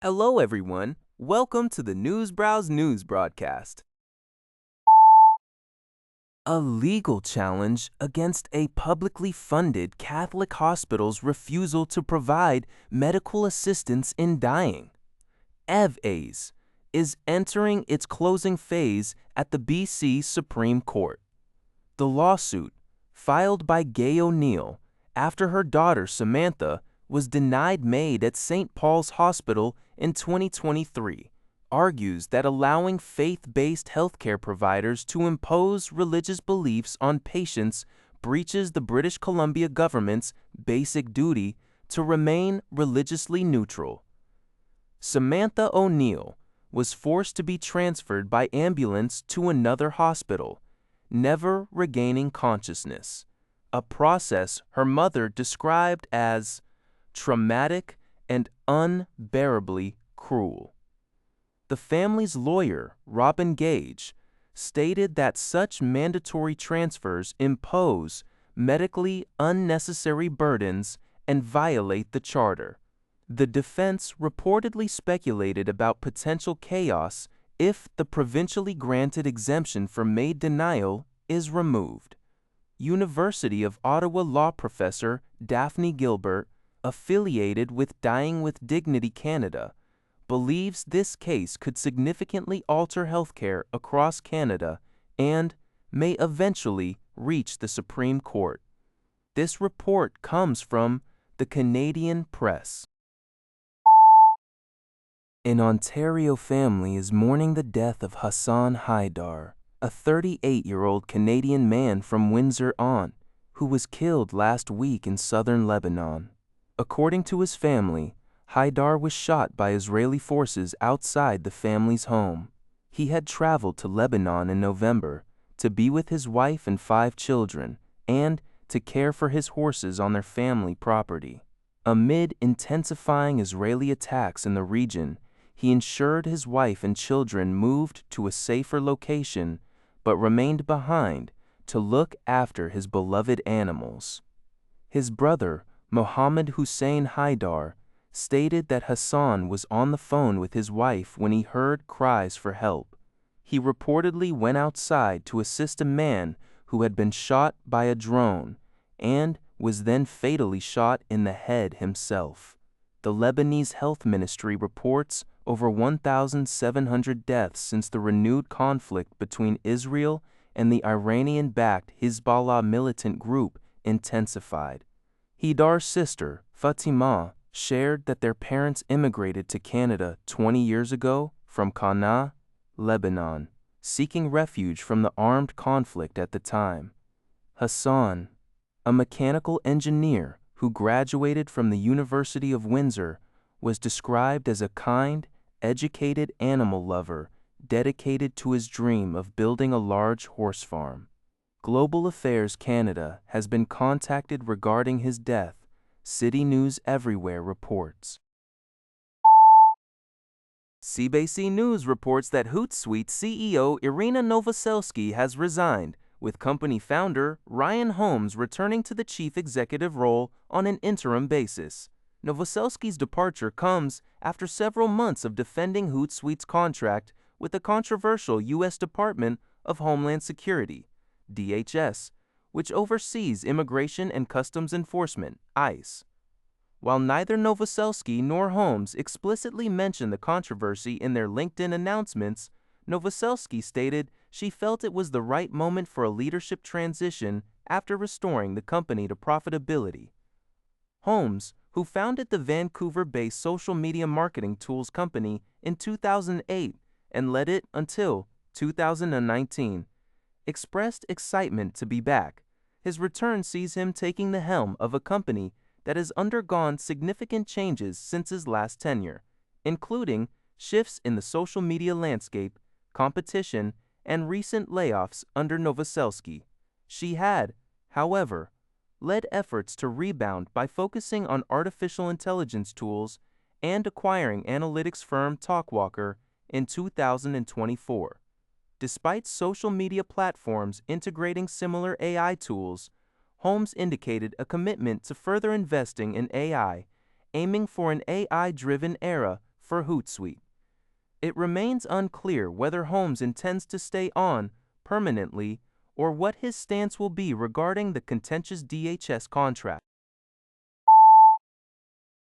Hello, everyone. Welcome to the Newsbrowse News broadcast. A legal challenge against a publicly funded Catholic hospital's refusal to provide medical assistance in dying. EVAs is entering its closing phase at the BC Supreme Court. The lawsuit, filed by Gay O'Neill after her daughter Samantha was denied MAID at St. Paul's Hospital in 2023, argues that allowing faith-based healthcare providers to impose religious beliefs on patients breaches the British Columbia government's basic duty to remain religiously neutral. Samantha O'Neill was forced to be transferred by ambulance to another hospital, never regaining consciousness, a process her mother described as traumatic and unbearably cruel. The family's lawyer, Robin Gage, stated that such mandatory transfers impose medically unnecessary burdens and violate the charter. The defense reportedly speculated about potential chaos if the provincially granted exemption for MAID denial is removed. University of Ottawa law professor Daphne Gilbert, affiliated with Dying with Dignity Canada, believes this case could significantly alter healthcare across Canada and may eventually reach the Supreme Court. This report comes from the Canadian Press. An Ontario family is mourning the death of Hassan Haidar, a 38-year-old Canadian man from Windsor, who was killed last week in southern Lebanon. According to his family, Haidar was shot by Israeli forces outside the family's home. He had traveled to Lebanon in November to be with his wife and 5 children and to care for his horses on their family property. Amid intensifying Israeli attacks in the region, he ensured his wife and children moved to a safer location but remained behind to look after his beloved animals. His brother, Mohammed Hussein Haidar, stated that Hassan was on the phone with his wife when he heard cries for help. He reportedly went outside to assist a man who had been shot by a drone and was then fatally shot in the head himself. The Lebanese Health Ministry reports over 1,700 deaths since the renewed conflict between Israel and the Iranian-backed Hezbollah militant group intensified. Haidar's sister, Fatima, shared that their parents immigrated to Canada 20 years ago from Qana, Lebanon, seeking refuge from the armed conflict at the time. Hassan, a mechanical engineer who graduated from the University of Windsor, was described as a kind, educated animal lover dedicated to his dream of building a large horse farm. Global Affairs Canada has been contacted regarding his death, City News Everywhere reports. CBC News reports that Hootsuite CEO Irina Novoselsky has resigned, with company founder Ryan Holmes returning to the chief executive role on an interim basis. Novoselsky's departure comes after several months of defending Hootsuite's contract with the controversial U.S. Department of Homeland Security, DHS, which oversees Immigration and Customs Enforcement, ICE. While neither Novoselsky nor Holmes explicitly mentioned the controversy in their LinkedIn announcements, Novoselsky stated she felt it was the right moment for a leadership transition after restoring the company to profitability. Holmes, who founded the Vancouver-based social media marketing tools company in 2008 and led it until 2019, expressed excitement to be back. His return sees him taking the helm of a company that has undergone significant changes since his last tenure, including shifts in the social media landscape, competition, and recent layoffs under Novoselsky. She had, however, led efforts to rebound by focusing on artificial intelligence tools and acquiring analytics firm Talkwalker in 2024. Despite social media platforms integrating similar AI tools, Holmes indicated a commitment to further investing in AI, aiming for an AI-driven era for Hootsuite. It remains unclear whether Holmes intends to stay on permanently or what his stance will be regarding the contentious DHS contract.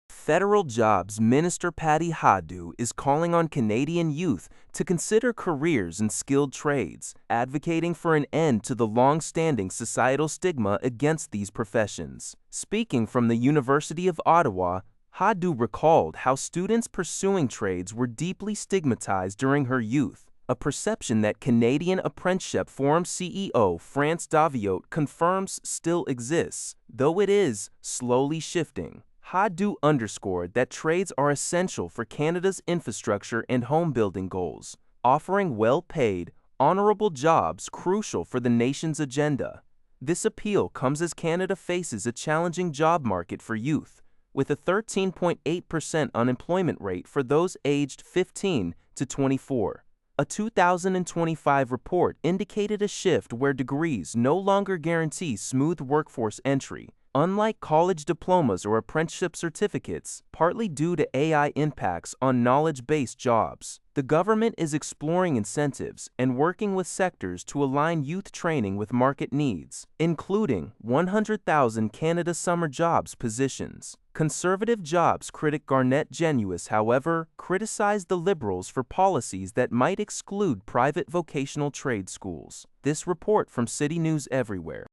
Federal Jobs Minister Patty Hajdu is calling on Canadian youth to consider careers in skilled trades, advocating for an end to the long-standing societal stigma against these professions. Speaking from the University of Ottawa, Hajdu recalled how students pursuing trades were deeply stigmatized during her youth, a perception that Canadian Apprenticeship Forum CEO France Daviot confirms still exists, though it is slowly shifting. Hajdu underscored that trades are essential for Canada's infrastructure and home-building goals, offering well-paid, honorable jobs crucial for the nation's agenda. This appeal comes as Canada faces a challenging job market for youth, with a 13.8% unemployment rate for those aged 15 to 24. A 2025 report indicated a shift where degrees no longer guarantee smooth workforce entry, unlike college diplomas or apprenticeship certificates, partly due to AI impacts on knowledge-based jobs. The government is exploring incentives and working with sectors to align youth training with market needs, including 100,000 Canada Summer Jobs positions. Conservative jobs critic Garnett Genuis, however, criticized the Liberals for policies that might exclude private vocational trade schools. This report from City News Everywhere.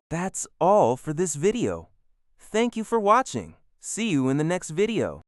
That's all for this video. Thank you for watching. See you in the next video.